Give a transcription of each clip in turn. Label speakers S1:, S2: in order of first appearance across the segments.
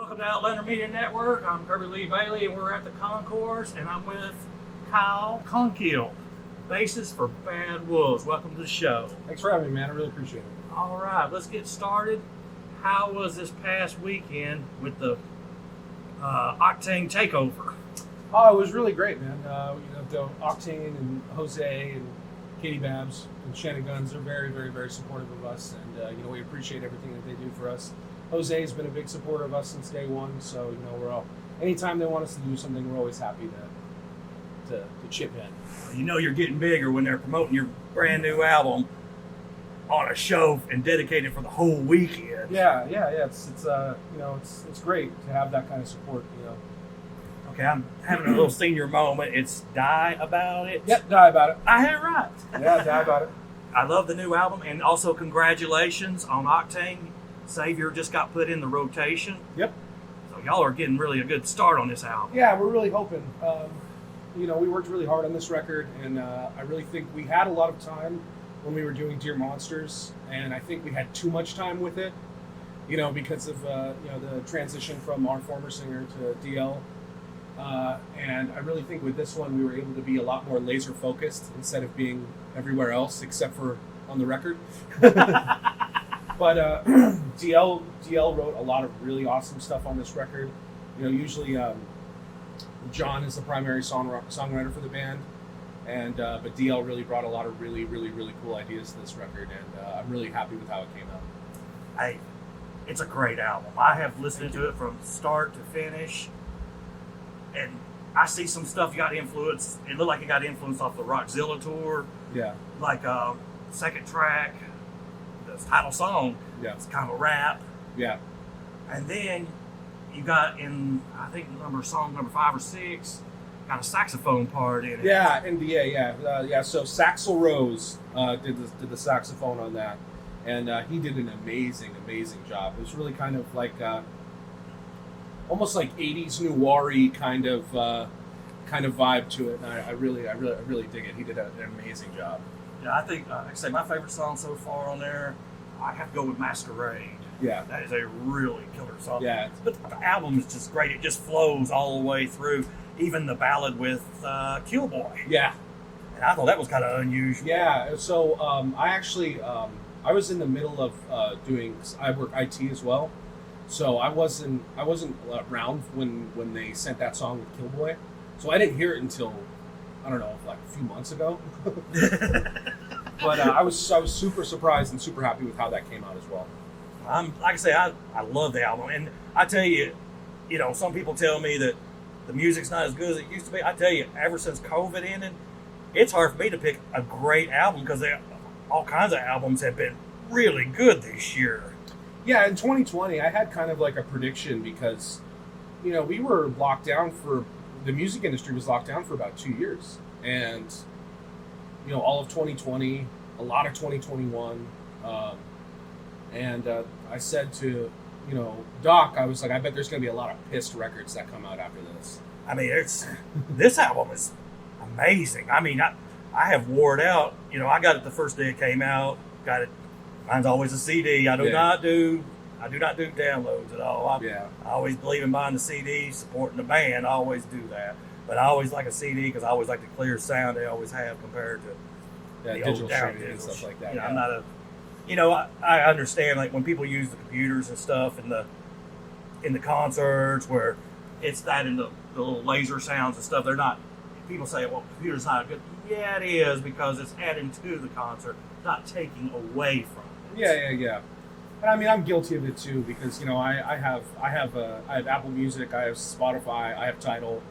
S1: Welcome to Outlander Media Network. I'm Kirby Lee Bailey, and we're at the Concourse, and I'm with Kyle Konkiel, bassist for Bad Wolves. Welcome to the show.
S2: Thanks for having me, man. I really appreciate it.
S1: All right, let's get started. How was this past weekend with the Octane Takeover?
S2: Oh, it was really great, man. The Octane and Jose and Katie Babs and Shannon Guns are very, very, very supportive of us, and we appreciate everything that they do for us. Jose has been a big supporter of us since day one, so we're all. Anytime they want us to do something, we're always happy to chip in.
S1: You know you're getting bigger when they're promoting your brand new album on a show and dedicated for the whole weekend.
S2: Yeah. It's great to have that kind of support.
S1: Okay, I'm having a little senior moment. It's Die About It.
S2: Yep, Die About It.
S1: I had it right.
S2: Yeah, Die About It.
S1: I love the new album, and also congratulations on Octane. Savior just got put in the rotation.
S2: Yep.
S1: So y'all are getting really a good start on this album.
S2: Yeah, we're really hoping. We worked really hard on this record, and I really think we had a lot of time when we were doing Dear Monsters, and I think we had too much time with it, because of the transition from our former singer to DL. And I really think with this one we were able to be a lot more laser focused instead of being everywhere else except for on the record. But DL wrote a lot of really awesome stuff on this record. Usually John is the primary songwriter for the band, and but DL really brought a lot of really, really, really cool ideas to this record, and I'm really happy with how it came out.
S1: It's a great album. I have listened to it from start to finish, and I see some stuff got influenced. It looked like it got influenced off the Rockzilla tour.
S2: Yeah.
S1: Like second track, the title song.
S2: Yeah.
S1: It's kind of a rap.
S2: Yeah.
S1: And then you got in, I think song number 5 or 6, got a saxophone part in it.
S2: Yeah, NDA, So Saxel Rose did the saxophone on that, and he did an amazing job. It was really kind of like almost like 80s noir-y kind of vibe to it, and I really dig it. He did an amazing job.
S1: Yeah, I think, like I say, my favorite song so far on there, I have to go with Masquerade.
S2: Yeah.
S1: That is a really killer song.
S2: Yeah.
S1: But the album is just great. It just flows all the way through. Even the ballad with Killboy.
S2: Yeah.
S1: And I thought that was kind of unusual.
S2: Yeah. So I was in the middle of I work IT as well. So I wasn't around when they sent that song with Killboy. So I didn't hear it until, I don't know, like a few months ago. But I was super surprised and super happy with how that came out as well.
S1: Like I say, I love the album, and I tell you, some people tell me that the music's not as good as it used to be. I tell you, ever since COVID ended, it's hard for me to pick a great album because all kinds of albums have been really good this year.
S2: Yeah, in 2020, I had kind of like a prediction because, we were locked down the music industry was locked down for about 2 years, and all of 2020, a lot of 2021. And I said to, Doc, I was like, I bet there's going to be a lot of pissed records that come out after this.
S1: I mean, this album is amazing. I mean, I have wore it out. I got it the first day it came out. Got it. Mine's always a CD. I do not do downloads at all. I always believe in buying the CD, supporting the band. I always do that. But I always like a CD because I always like the clear sound they always have compared to the
S2: digital
S1: old
S2: streaming and stuff like that.
S1: I'm not a. I understand like when people use the computers and stuff in the concerts where it's that and the little laser sounds and stuff. They're not. People say, well, the computer's not good. Yeah, it is because it's adding to the concert, not taking away from it.
S2: Yeah. And I mean, I'm guilty of it too because I have Apple Music, I have Spotify, I have Tidal,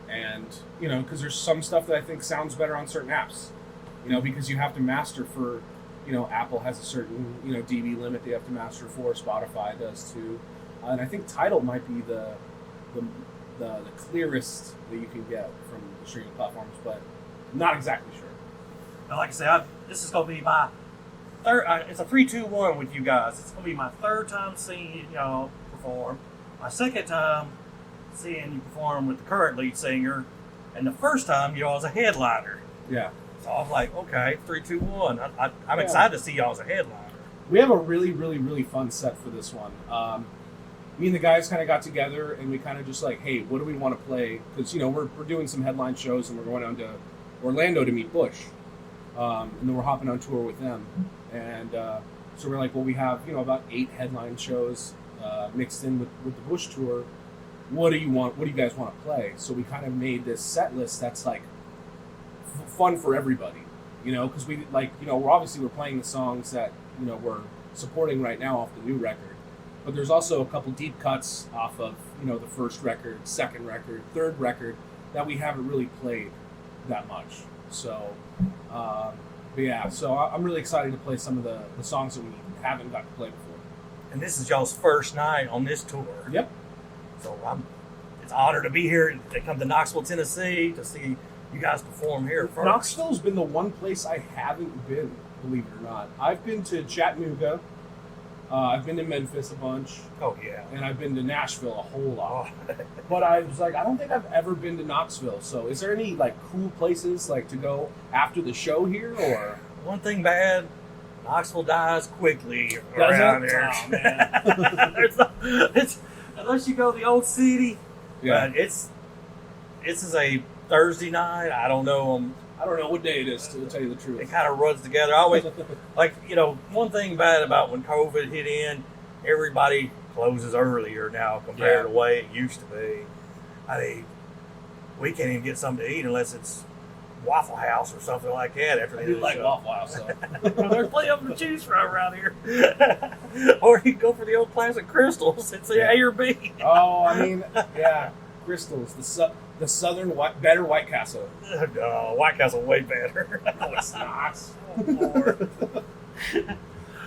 S2: and because there's some stuff that I think sounds better on certain apps. Because you have to master for, Apple has a certain, dB limit they have to master for. Spotify does too. And I think Tidal might be the clearest that you can get from the streaming platforms, but I'm not exactly sure.
S1: Now, like I said, this is going to be my third, it's a 3-2-1 with you guys. It's going to be my third time seeing y'all perform. My second time seeing you perform with the current lead singer, and the first time y'all as a headliner.
S2: Yeah.
S1: So I was like, okay, 3-2-1. I'm excited to see y'all as a headliner.
S2: We have a really, really, really fun set for this one. me and the guys kind of got together and we kind of just like, hey, what do we want to play? Because we're doing some headline shows and we're going down to Orlando to meet Bush, and then we're hopping on tour with them. And so we're like, well, we have about 8 headline shows mixed in with the Bush tour. What do you want? What do you guys want to play? So we kind of made this set list that's like fun for everybody, because we we're playing the songs that we're supporting right now off the new record. But there's also a couple deep cuts off of, the first record, second record, third record that we haven't really played that much. So, but yeah, so I'm really excited to play some of the songs that we haven't got to play before.
S1: And this is y'all's first night on this tour.
S2: Yep.
S1: So it's an honor to be here, to come to Knoxville, Tennessee, to see you guys perform here first.
S2: Knoxville's been the one place I haven't been, believe it or not. I've been to Chattanooga. I've been to Memphis a bunch.
S1: Oh, yeah.
S2: And I've been to Nashville a whole lot. But I was like, I don't think I've ever been to Knoxville. So is there any, cool places, to go after the show here, or?
S1: One thing bad, Knoxville dies quickly around here.
S2: Oh, man.
S1: Unless you go to the old city.
S2: Yeah.
S1: But this is a Thursday night. I don't know
S2: what day it is, to tell you the truth.
S1: It kind of runs together. I always, one thing bad about when COVID hit in, everybody closes earlier now compared to the way it used to be. I mean, we can't even get something to eat unless it's Waffle House or something like that after
S2: I do like Waffle House, though.
S1: There's plenty of them to choose from around here. Or you can go for the old classic Crystals. It's the A or B.
S2: Oh, I mean, yeah. Crystals, the southern better White Castle.
S1: White Castle way better.
S2: No, it's not.
S1: Oh, Lord.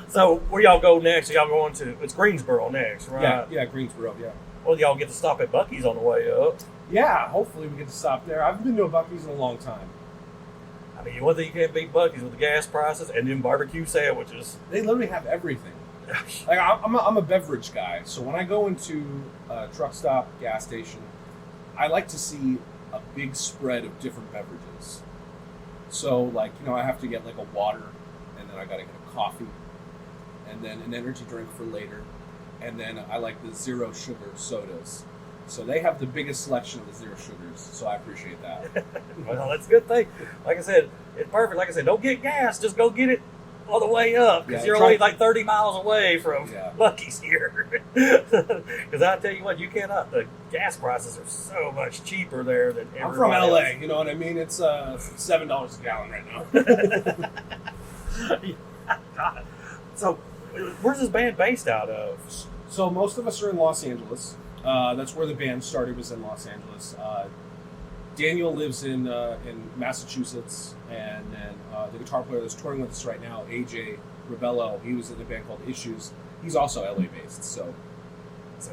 S1: So where y'all go next? Y'all going to? It's Greensboro next, right?
S2: Yeah, Greensboro. Yeah.
S1: Well, y'all get to stop at Buc-ee's on the way up.
S2: Yeah, hopefully we get to stop there. I haven't been to a Buc-ee's in a long time.
S1: I mean, one thing you can't beat Buc-ee's with the gas prices and then barbecue sandwiches.
S2: They literally have everything. I'm a beverage guy, so when I go into a truck stop, gas station, I like to see a big spread of different beverages. So, I have to get a water, and then I gotta get a coffee, and then an energy drink for later, and then I like the zero sugar sodas. So they have the biggest selection of the zero sugars, so I appreciate that.
S1: Well, that's a good thing. Like I said, it's perfect. Like I said, don't get gas, just go get it on the way up, because you're only 30 miles away from Buc-ee's here. Because I tell you what, you cannot. The gas prices are so much cheaper there than everywhere.
S2: I'm from LA, you know what I mean? It's $7 a gallon right
S1: now. So, where's this band based out of?
S2: So most of us are in Los Angeles. That's where the band started, was in Los Angeles. Daniel lives in Massachusetts, and then the guitar player that's touring with us right now, AJ Rebello, he was in a band called Issues. He's also LA based. So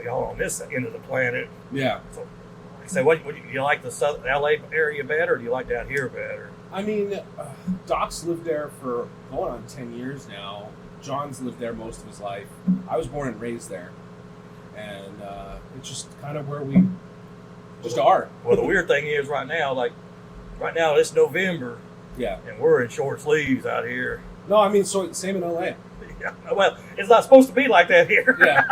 S1: y'all on this end of the planet.
S2: Yeah.
S1: So, like I say, what you like the South LA area better, or do you like down here better?
S2: I mean, Doc's lived there for going on 10 years now. John's lived there most of his life. I was born and raised there, and it's just kind of where we just are.
S1: Well, the weird thing is right now it's November.
S2: Yeah.
S1: And we're in short sleeves out here.
S2: No, I mean, so same in LA.
S1: Yeah. Well, it's not supposed to be like that here.
S2: Yeah.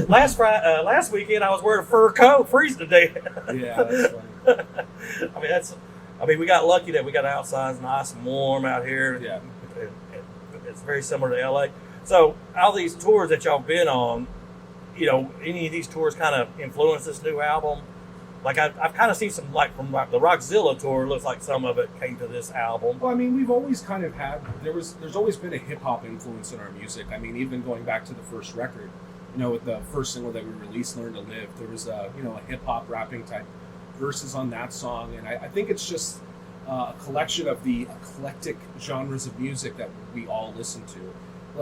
S1: Last weekend I was wearing a fur coat, freezing to death.
S2: Yeah, that's funny.
S1: I mean, we got lucky that we got outside nice and warm out here.
S2: Yeah.
S1: It's very similar to LA. So, all these tours that y'all been on, any of these tours kind of influenced this new album? Like, I've kind of seen some, from the Rockzilla tour, looks like some of it came to this album.
S2: Well, I mean, we've always kind of had, there's always been a hip-hop influence in our music. I mean, even going back to the first record, with the first single that we released, Learn to Live, there was a hip-hop rapping type verses on that song. And I think it's just a collection of the eclectic genres of music that we all listen to.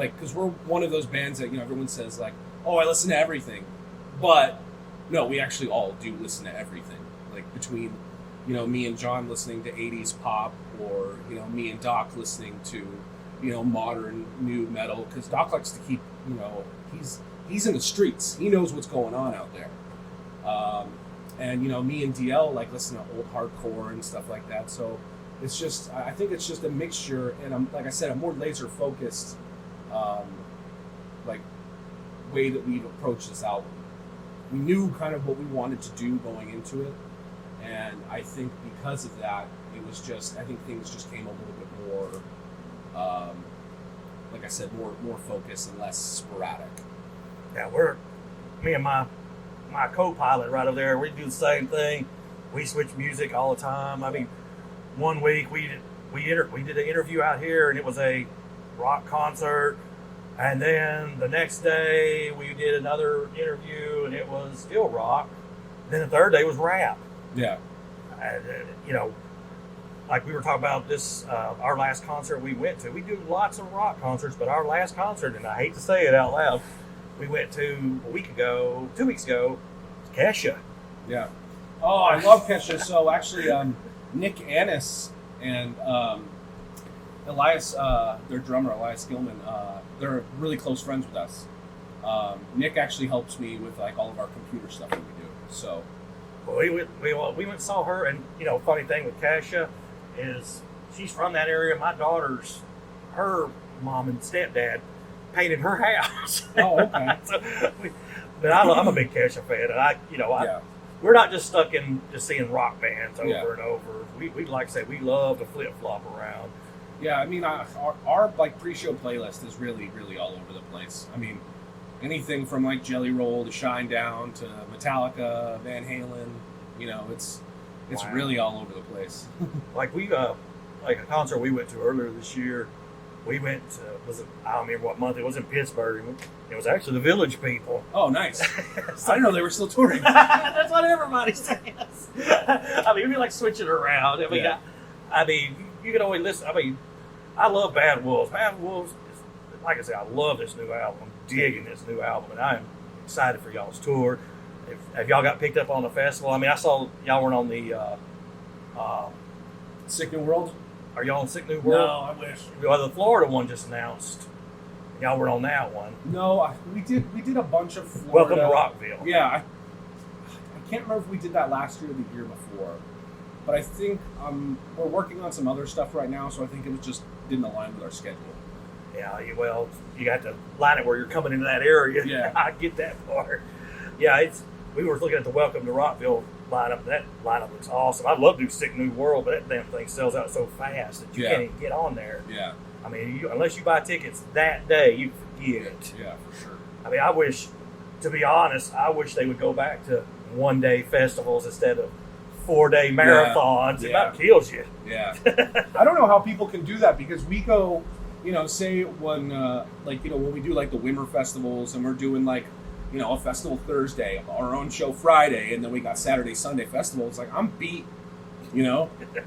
S2: Because we're one of those bands that, everyone says, oh, I listen to everything. But no, we actually all do listen to everything. Between, me and John listening to 80s pop, or, me and Doc listening to, modern new metal. Because Doc likes to keep, he's in the streets. He knows what's going on out there. And, me and DL listen to old hardcore and stuff like that. So it's just, I think it's just a mixture. And like I said, I'm more laser focused, way that we've approached this album. We knew kind of what we wanted to do going into it, and I think because of that, it was just, I think things just came a little bit more, like I said, more focused and less sporadic.
S1: Yeah, me and my co-pilot right over there, we do the same thing. We switch music all the time. I mean, one week we did an interview out here, and it was a rock concert. And then the next day we did another interview, and it was still rock. And then the third day was rap.
S2: Yeah.
S1: And, like we were talking about this, our last concert we went to. We do lots of rock concerts, but our last concert, and I hate to say it out loud, we went to 2 weeks ago, Kesha.
S2: Yeah. Oh, I love Kesha. So actually, Nick Annis and Elias, their drummer, Elias Gilman, they're really close friends with us. Nick actually helps me with like all of our computer stuff that we do. So,
S1: well, we went and saw her, and funny thing with Kesha is she's from that area. My daughter's, her mom and stepdad painted her house.
S2: Oh, okay.
S1: But I'm a big Kesha fan, and we're not just stuck in just seeing rock bands over and over. We like I say, we love to flip flop around.
S2: Yeah, I mean, our like pre-show playlist is really, really all over the place. I mean, anything from like Jelly Roll to Shine Down to Metallica, Van Halen. It's
S1: Wow.
S2: really all over the place.
S1: Like like a concert we went to earlier this year. We went to, I don't remember what month it was, in Pittsburgh. It was actually the Village People.
S2: Oh, nice. I didn't know they were still touring.
S1: That's what everybody says. I mean, we like switch it around. I mean, you can always listen. I mean, I love Bad Wolves. Bad Wolves, like I said, I love this new album. I'm digging this new album, and I'm excited for y'all's tour. Have y'all got picked up on the festival? I mean, I saw y'all weren't on the
S2: Sick New World?
S1: Are y'all on Sick New World?
S2: No, I wish.
S1: Well, the Florida one just announced. Y'all were on that one.
S2: No, we did a bunch of Florida.
S1: Welcome to Rockville.
S2: Yeah, I can't remember if we did that last year or the year before, but I think we're working on some other stuff right now, so I think it just didn't align with our schedule.
S1: Yeah, you got to line it where you're coming into that area.
S2: Yeah.
S1: I get that part. Yeah, we were looking at the Welcome to Rockville lineup. That lineup looks awesome. I'd love to do Sick New World, but that damn thing sells out so fast that you can't even get on there.
S2: Yeah.
S1: I mean, unless you buy tickets that day, you forget it.
S2: Yeah, for sure.
S1: I mean, to be honest, I wish they would go back to one-day festivals instead of 4-day marathons.
S2: Yeah.
S1: It about kills you.
S2: Yeah. I don't know how people can do that, because we go, say when, when we do like the Wimmer festivals, and we're doing like, a festival Thursday, our own show Friday, and then we got Saturday, Sunday festival. It's like, I'm beat, and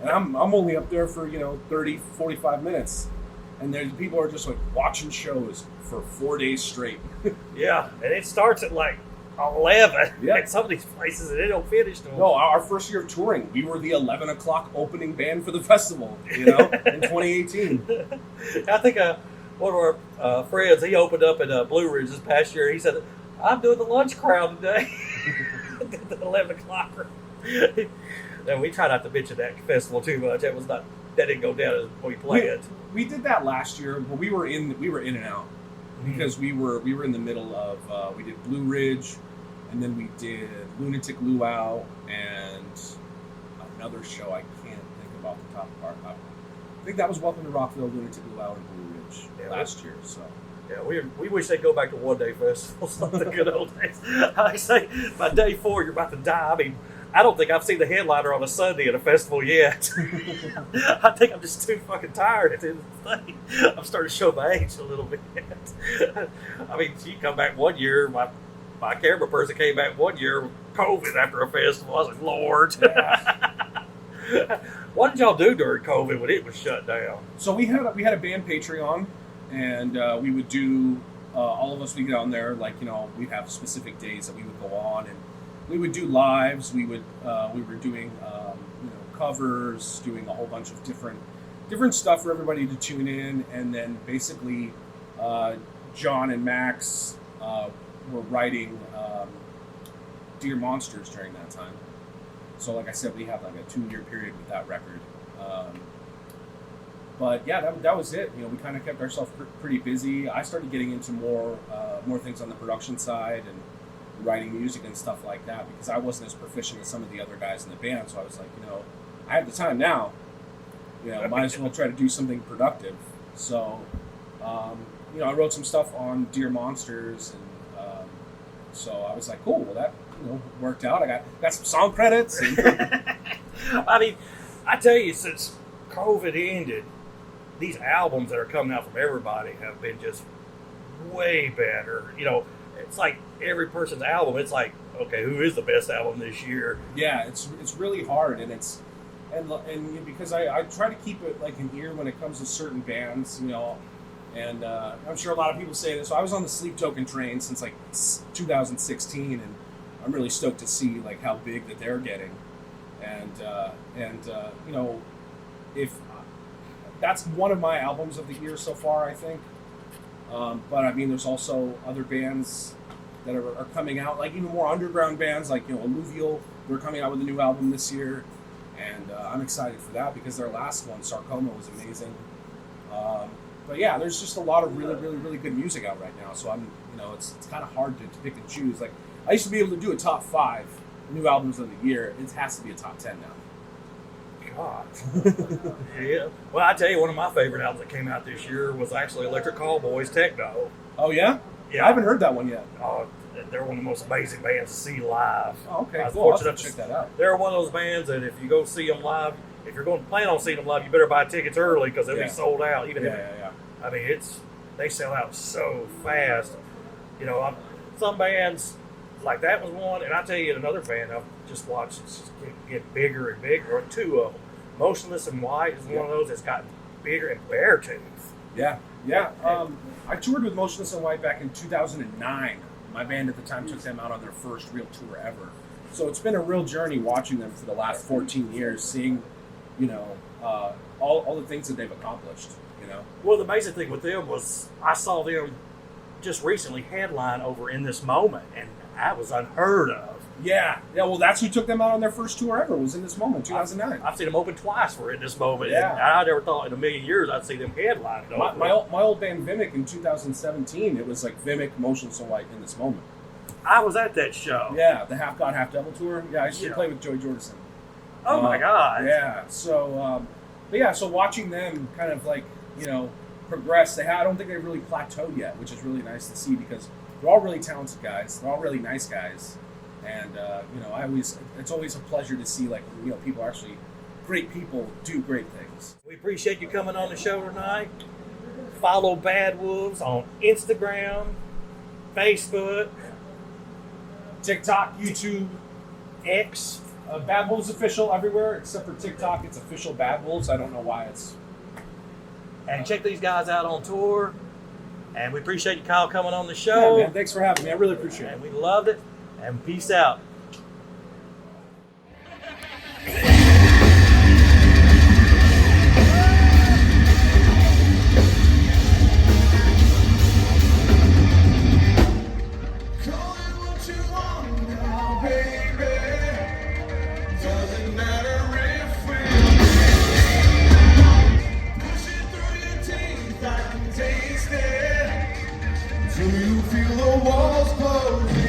S2: I'm only up there for, 30, 45 minutes. And there's people are just like watching shows for 4 days straight.
S1: Yeah, and it starts at like 11
S2: Yeah.
S1: at some of these places, and it don't finish till.
S2: No, our first year of touring, we were the 11 o'clock opening band for the festival, in 2018.
S1: I think one of our friends, he opened up at Blue Ridge this past year. He said, I'm doing the lunch crowd today. The 11 o'clock. And we try not to bitch at that festival too much. That didn't go down as we planned.
S2: We did that last year, but we were in and out, because we were in the middle of we did Blue Ridge, and then we did Lunatic Luau, and another show I can't think about the top part. I think that was Welcome to Rockville, Lunatic Luau, and Blue Ridge last year. So.
S1: Yeah, we wish they'd go back to one-day festivals like the good old days. I say, by day 4, you're about to die. I mean, I don't think I've seen the headliner on a Sunday at a festival yet. I think I'm just too fucking tired at the end of the thing. I'm starting to show my age a little bit. I mean, you come back one year, my camera person came back one year with COVID after a festival. I was like, Lord. Yeah. What did y'all do during COVID when it was shut down?
S2: So we had a band Patreon, and we would do, all of us would get on there, we'd have specific days that we would go on, and we would do lives. We were doing covers, doing a whole bunch of different stuff for everybody to tune in, and then basically John and Max were writing Dear Monsters during that time. So like I said, we have like a 2-year period with that record. But yeah, that was it. You know, we kind of kept ourselves pretty busy. I started getting into more things on the production side and writing music and stuff like that because I wasn't as proficient as some of the other guys in the band. So I was like, you know, I have the time now. You know, might as well try to do something productive. So, you know, I wrote some stuff on Dear Monsters, and so I was like, cool. Well, that worked out. I got some song credits. And
S1: I mean, I tell you, since COVID ended, these albums that are coming out from everybody have been just way better. You know, it's like every person's album. It's like, okay, who is the best album this year?
S2: Yeah, it's really hard, and because I try to keep it like an ear when it comes to certain bands, you know, and I'm sure a lot of people say this. So I was on the Sleep Token train since like 2016, and I'm really stoked to see like how big that they're getting, and you know, if that's one of my albums of the year so far, I think. But I mean, there's also other bands that are coming out, like even more underground bands, like, you know, Alluvial. They're coming out with a new album this year, and I'm excited for that because their last one, Sarcoma, was amazing. But yeah, there's just a lot of really good music out right now. So it's kind of hard to pick and choose. Like, I used to be able to do a top 5 new albums of the year. It has to be a top 10 now.
S1: God. Yeah. Well, I tell you, one of my favorite albums that came out this year was actually Electric Callboys Techno.
S2: Oh, yeah?
S1: Yeah.
S2: I haven't heard that one yet.
S1: Oh, they're one of the most amazing bands to see live.
S2: Oh, okay.
S1: I was
S2: Cool.
S1: fortunate
S2: I'll have to check that out.
S1: They're one of those bands that if you go see them live, if you're going to plan on seeing them live, you better buy tickets early because they'll be sold out.
S2: Yeah.
S1: I mean, they sell out so fast. You know, some bands, like that was one, and I tell you, another band I've just watched just get bigger and bigger, or two of them. Motionless in White is one of those that's gotten bigger, and Beartooth.
S2: Yeah. I toured with Motionless in White back in 2009. My band at the time took them out on their first real tour ever. So it's been a real journey watching them for the last 14 years, seeing, you know, all the things that they've accomplished, you know.
S1: Well, the amazing thing with them was I saw them just recently headline over In This Moment, and that was unheard of.
S2: Yeah. Well, that's who took them out on their first tour ever, was In This Moment, 2009.
S1: I've seen them open twice for In This Moment.
S2: Yeah.
S1: And I never thought in a million years I'd see them headline.
S2: My old band Vimic in 2017, it was like Vimic, Motionless in White, In This Moment.
S1: I was at that show.
S2: Yeah, the Half God, Half Devil tour. Yeah, I used to play with Joey Jordison.
S1: Oh my God.
S2: Yeah. So, so watching them kind of like, you know, progress, I don't think they've really plateaued yet, which is really nice to see because they're all really talented guys. They're all really nice guys. And, you know, it's always a pleasure to see, like, you know, people actually, great people do great things.
S1: We appreciate you coming on the show tonight. Follow Bad Wolves on Instagram, Facebook,
S2: TikTok, YouTube,
S1: X.
S2: Bad Wolves official everywhere except for TikTok. It's official Bad Wolves. I don't know why it's.
S1: And check these guys out on tour. And we appreciate you, Kyle, coming on the show.
S2: Yeah, man. Thanks for having me. I really appreciate it.
S1: And we loved it. And peace out.
S3: Do you feel the walls closing?